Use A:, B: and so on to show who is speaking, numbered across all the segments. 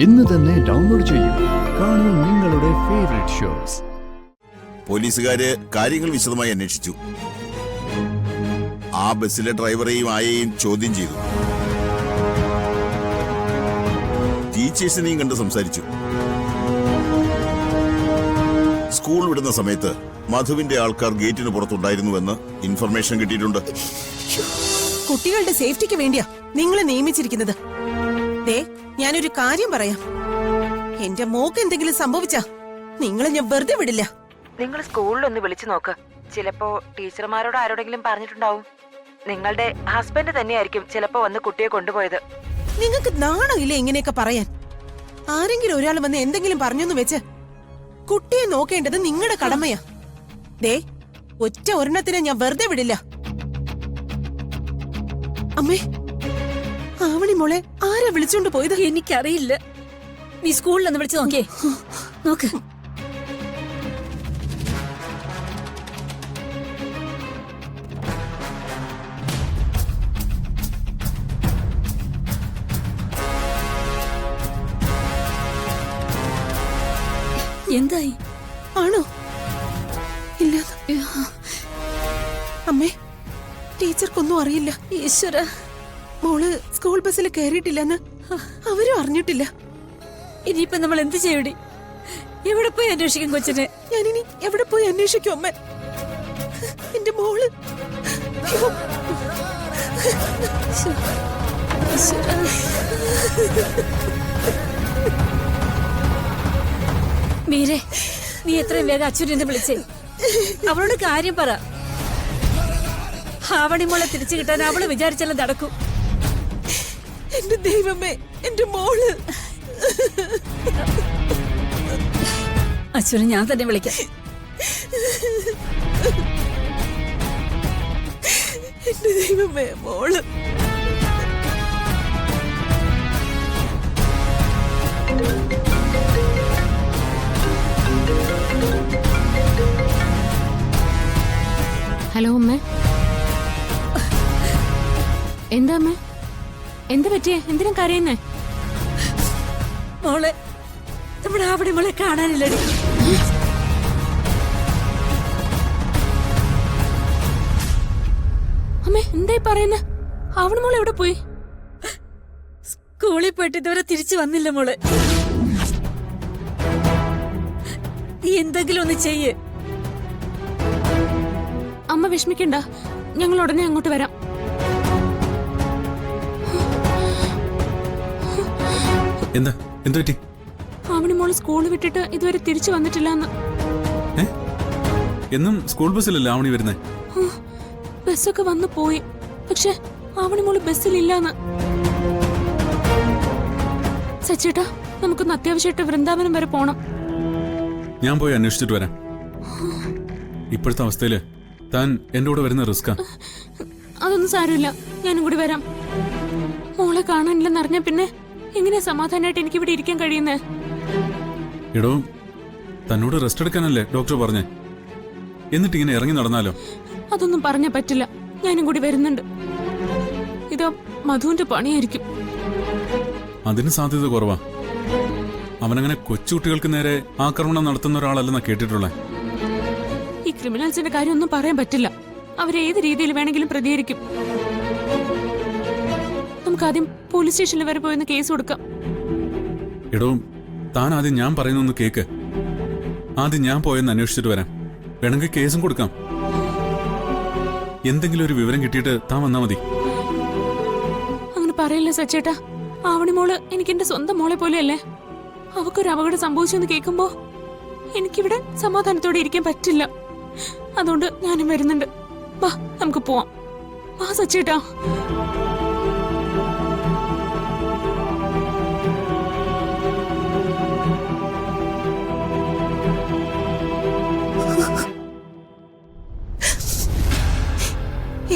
A: ഇന്ന് തന്നെ ഡൗൺലോഡ് ചെയ്യൂ. കാണൂ നിങ്ങളുടെ ഫേവറേറ്റ് ഷോസ്.
B: പോലീസുകാര് കാര്യങ്ങൾ വിശദമായി അന്വേഷിച്ചു. ആ ബസ്സിലെ ഡ്രൈവറെയും ആയെയും ചോദ്യം ചെയ്തു. ടീച്ചേഴ്സിനെയും കണ്ട് സംസാരിച്ചു. സ്കൂൾ വിടുന്ന സമയത്ത് മധുവിന്റെ ആൾക്കാർ ഗേറ്റിന് പുറത്തുണ്ടായിരുന്നുവെന്ന് ഇൻഫർമേഷൻ കിട്ടിയിട്ടുണ്ട്.
C: കുട്ടികളുടെ സേഫ്റ്റിക്ക് വേണ്ടിയാ നിങ്ങളെ നിയമിച്ചിരിക്കുന്നത്. ദേ, ഞാനൊരു കാര്യം പറയാം. എന്റെ മോക്ക് എന്തെങ്കിലും സംഭവിച്ചാ നിങ്ങളെ ഞാൻ വെറുതെ വിടില്ല.
D: നിങ്ങൾ സ്കൂളിലൊന്ന് വിളിച്ചു നോക്ക്. ചിലപ്പോ ടീച്ചർമാരോട് ആരോടെങ്കിലും പറഞ്ഞിട്ടുണ്ടാവും. നിങ്ങളുടെ ഹസ്ബൻഡ് തന്നെയായിരിക്കും ചിലപ്പോ വന്ന് കുട്ടിയെ കൊണ്ടുപോയത്.
C: നിങ്ങൾക്ക് നാണമില്ല ഇങ്ങനെയൊക്കെ പറയാൻ? ആരെങ്കിലും ഒരാൾ വന്ന് എന്തെങ്കിലും പറഞ്ഞെന്ന് വെച്ച് കുട്ടിയെ നോക്കേണ്ടത് നിങ്ങളുടെ കടമയാ. ദേ, ഒറ്റ ഒരെണ്ണത്തിനെ ഞാൻ വെറുതെ വിടില്ല. അമ്മേ, ആവണി മോളെ ആരാ വിളിച്ചോണ്ട് പോയത്?
E: എനിക്കറിയില്ല. നീ സ്കൂളിലൊന്ന് വിളിച്ചു നോക്കിയേ. നോക്ക്. എന്തായി?
C: ആണോ? ഇല്ല അമ്മേ, ടീച്ചർക്കൊന്നും അറിയില്ല.
E: ഈശ്വര,
C: മോള് സ്കൂൾ ബസ്സിൽ കയറിയിട്ടില്ലെന്ന് അവരും അറിഞ്ഞിട്ടില്ല.
E: ഇനിയിപ്പൊ നമ്മൾ എന്ത് ചെയ്യടി? എവിടെ പോയി അന്വേഷിക്കും കൊച്ചിനെ?
C: ഞാനിനി എവിടെ പോയി അന്വേഷിക്കും അമ്മ? എന്റെ മോള്
E: മീരെ, നീ എത്രയും വേഗം അച്ഛനെ വിളിച്ചേ. അവളോട് കാര്യം പറ. ആവണി മോളെ തിരിച്ചു കിട്ടാൻ അവള് വിചാരിച്ചാലും നടക്കും.
C: എന്റെ ദൈവമേ, എന്റെ മോള്.
E: അച്ഛനെ ഞാൻ തന്നെ വിളിക്കാം.
C: എന്റെ ദൈവമേ, മോള്.
F: ഹലോ അമ്മേ. എന്താ അമ്മേ? എന്താ പറ്റിയേ? എന്തിനാ കരയുന്നേ?
E: മോളെ, നമ്മുടെ ആവണി മോളെ കാണാനില്ലടി.
F: അമ്മേ, എന്തായി പറയുന്നേ? ആവണി മോളെ എവിടെ പോയി?
E: സ്കൂളിൽ പോയിട്ട് ഇതുവരെ തിരിച്ചു വന്നില്ല മോളെ. നീ എന്തെങ്കിലും ഒന്ന് ചെയ്യേ.
F: അമ്മ വിഷമിക്കണ്ട, ഞങ്ങൾ ഉടനെ അങ്ങോട്ട് വരാം.
G: എന്താ എന്തു പറ്റി?
F: ആവണി മോള് സ്കൂൾ വിട്ടിട്ട് ഇതുവരെ തിരിച്ചു വന്നിട്ടില്ല എന്ന്.
G: എന്നും സ്കൂൾ ബസ്സിലല്ലേ ആവണി വരുന്നേ?
F: ബസ്സൊക്കെ വന്നു പോയി, പക്ഷെ ആവണി മോള് ബസ്സിലില്ലാന്ന്. സച്ചേട്ടാ, നമുക്കൊന്ന് അത്യാവശ്യമായിട്ട് വൃന്ദാവനം വരെ പോണം.
G: ഞാൻ പോയി അന്വേഷിച്ചിട്ട് വരാം. ഇപ്പോഴത്തെ അവസ്ഥയില് താൻ എന്റെ കൂടെ വരുന്ന റിസ്കാ.
F: അതൊന്നും സാരമില്ല, ഞാനും കൂടി വരാം. മോളെ കാണാനില്ലെന്ന് അറിഞ്ഞ പിന്നെ എങ്ങനെയാ സമാധാനമായിട്ട് എനിക്ക് ഇവിടെ ഇരിക്കാൻ കഴിയുന്നേ?
G: എടോ, തന്നോട് റെസ്റ്റ് എടുക്കാനല്ലേ ഡോക്ടർ പറഞ്ഞേ? എന്നിട്ട് ഇങ്ങനെ ഇറങ്ങി നടന്നാലോ?
F: അതൊന്നും പറഞ്ഞാ പറ്റില്ല, ഞാനും കൂടി വരുന്നുണ്ട്. ഇതാ മധുവിന്റെ പണിയായിരിക്കും.
G: അതിന് സാധ്യത കുറവാ. അവനങ്ങനെ കൊച്ചുകുട്ടികൾക്ക് നേരെ ആക്രമണം നടത്തുന്ന ഒരാളല്ലെന്നാ കേട്ടിട്ടുള്ളേ.
F: ഈ ക്രിമിനൽസിന്റെ കാര്യമൊന്നും പറയാൻ പറ്റില്ല. അവരേത് രീതിയിൽ വേണമെങ്കിലും പ്രതികരിക്കും. നമുക്ക് ആദ്യം പോലീസ് സ്റ്റേഷനിൽ വരെ പോയെന്ന് കേസ് കൊടുക്കാം.
G: എടോ, താൻ ആദ്യം ഞാൻ പറയുന്നൊന്ന് കേക്ക്. ആദ്യം ഞാൻ പോയെന്ന് അന്വേഷിച്ചിട്ട് വരാം. വേണമെങ്കിൽ കേസും കൊടുക്കാം. എന്തെങ്കിലും ഒരു വിവരം കിട്ടിയിട്ട് താൻ വന്നാ മതി.
F: അങ്ങനെ പറയില്ല സച്ചേട്ടാ. ആവണി മോള് എനിക്ക് എന്റെ സ്വന്തം മോളെ പോലെയല്ലേ. അവക്കൊരു അപകടം സംഭവിച്ചെന്ന് കേൾക്കുമ്പോ എനിക്കിവിടെ സമാധാനത്തോടെ ഇരിക്കാൻ പറ്റില്ല. അതുകൊണ്ട് ഞാനും വരുന്നുണ്ട്. വാ, നമുക്ക് പോവാം. വാ സച്ചേട്ടാ.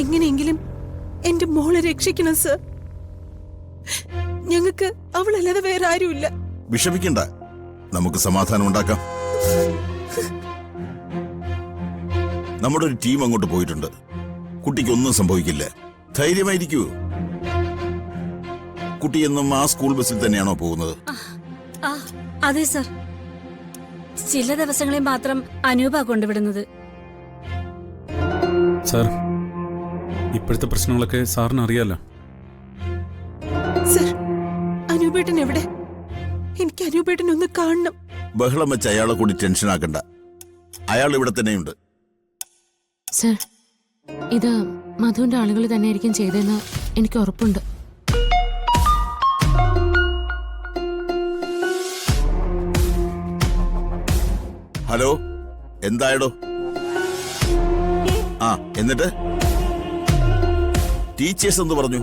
C: എങ്ങനെയെങ്കിലും എന്റെ മോളെ രക്ഷിക്കണം സർ. ഞങ്ങൾക്ക് അവളല്ലാതെ വേറെ ആരുമില്ല.
B: വിഷമിക്കണ്ട, നമുക്ക് സമാധാനം ഉണ്ടാക്കാം. നമ്മുടെ ഒരു ടീം അങ്ങോട്ട് പോയിട്ടുണ്ട്. കുട്ടിക്കൊന്നും സംഭവിക്കില്ല, ധൈര്യമായിരിക്കൂ. കുട്ടി എന്നും ആ സ്കൂൾ ബസ്സിൽ തന്നെയാണോ പോകുന്നത്?
E: ആ അതെ സർ. ചില ദിവസങ്ങളിൽ മാത്രം അനൂപ കൊണ്ടുവിടുന്നത്.
G: സാർ, ഇപ്പോഴത്തെ പ്രശ്നങ്ങളൊക്കെ സാറിന് അറിയാലോ.
C: സർ, അനൂപേട്ടൻ എവിടെ? എനിക്ക് അനൂപേട്ടൻ ഒന്ന് കാണണം.
B: ബഹളം വെച്ച് അയാളെ കൂടി ടെൻഷനാക്കണ്ട. അയാൾ ഇവിടെ തന്നെയുണ്ട്.
F: സർ, ഇത് മധുവിന്റെ ആളുകൾ തന്നെയായിരിക്കും ചെയ്തതെന്ന് എനിക്ക് ഉറപ്പുണ്ട്.
B: ഹലോ, എന്തായടോ? ആ, എന്നിട്ട് ടീച്ചേഴ്സ് എന്ത് പറഞ്ഞു?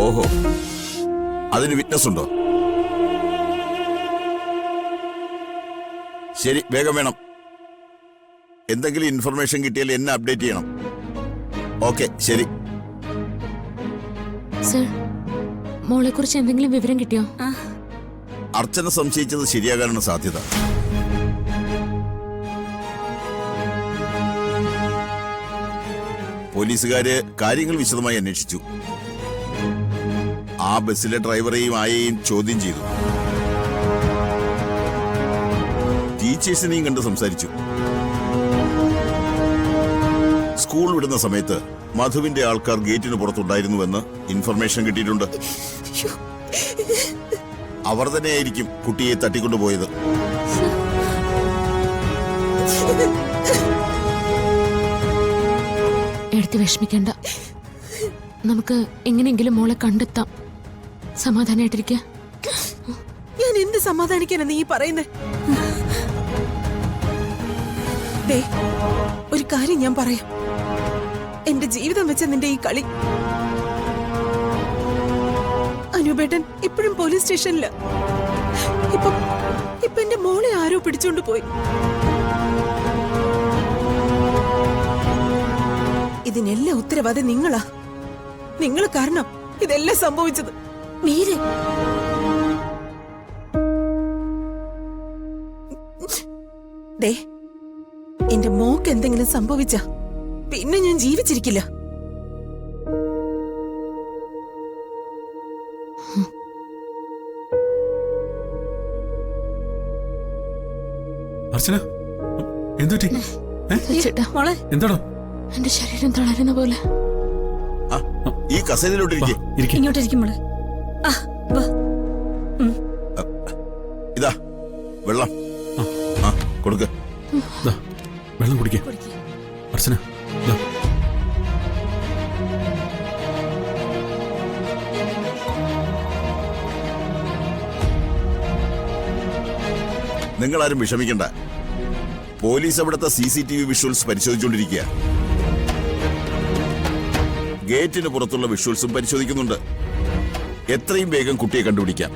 B: ഓഹോ, അതിന് വിറ്റ്നസ് ഉണ്ടോ? ശരി, വേഗം വേണം. എന്തെങ്കിലും ഇൻഫർമേഷൻ കിട്ടിയാൽ എന്നെ അപ്ഡേറ്റ് ചെയ്യണം. ഓക്കെ, ശരി.
F: സർ, മോളെ കുറിച്ച് എന്തെങ്കിലും വിവരം കിട്ടിയോ?
B: അർച്ചന സംശയിച്ചത് ശരിയാകാനാണ് സാധ്യത. പോലീസുകാര് കാര്യങ്ങൾ വിശദമായി അന്വേഷിച്ചു. ആ ബസ്സിലെ ഡ്രൈവറെയും ആയെയും ചോദ്യം ചെയ്തു. ടീച്ചേഴ്സിനെയും കണ്ട് സംസാരിച്ചു. സ്കൂൾ വിടുന്ന സമയത്ത് മധുവിന്റെ ആൾക്കാർ ഗേറ്റിന് പുറത്തുണ്ടായിരുന്നുവെന്ന് ഇൻഫർമേഷൻ കിട്ടിയിട്ടുണ്ട്. അവർ തന്നെയായിരിക്കും കുട്ടിയെ തട്ടിക്കൊണ്ടുപോയത്.
F: എടുത്ത് വിഷമിക്കണ്ട. നമുക്ക് എങ്ങനെയെങ്കിലും മോളെ കണ്ടെത്താം. സമാധാനായിട്ടിരിക്ക.
C: ഞാൻ എന്ത് സമാധാനിക്കാനാ നീ പറയുന്നേ? ദേ, ഒരു കാര്യം ഞാൻ പറയാം. എന്റെ ജീവിതം വെച്ച നിന്റെ ഈ കളി. അനൂപേട്ടൻ ഇപ്പോഴും പോലീസ് സ്റ്റേഷനില്ല. ഇപ്പൊ എന്റെ മോളെ ആരോ പിടിച്ചോണ്ട് പോയി. ഇതിനെല്ലാം ഉത്തരവാദി നിങ്ങളാ. നിങ്ങൾ കാരണം ഇതെല്ലാം സംഭവിച്ചത്.
E: മീരെ,
C: ദേ, എന്റെ മോക്ക് എന്തെങ്കിലും സംഭവിച്ച പിന്നെ ഞാൻ ജീവിച്ചിരിക്കില്ല.
G: അർച്ചന, എന്തുപറ്റി?
F: ചേട്ടാ,
E: മോളെ
G: എന്താടോ?
F: എന്റെ ശരീരം തളരുന്ന പോലെ.
B: ആ, ഈ കസേരയിലോട്ടിരിക്കെ.
E: ഇങ്ങോട്ടിരിക്കും മോളെ. ആ, വാ.
B: ഇതാ വെള്ളം. ആ, കൊടുക്ക.
G: ദാ, വെള്ളം കുടിക്കേ. അർച്ചന, ദാ.
B: നിങ്ങളാരും വിഷമിക്കണ്ട. പോലീസ് അവിടുത്തെ CCTV വിഷ്വൽസ് പരിശോധിച്ചുകൊണ്ടിരിക്കുക. ഗേറ്റിന് പുറത്തുള്ള വിഷ്വൽസും പരിശോധിക്കുന്നുണ്ട്. എത്രയും വേഗം കുട്ടിയെ കണ്ടുപിടിക്കാം.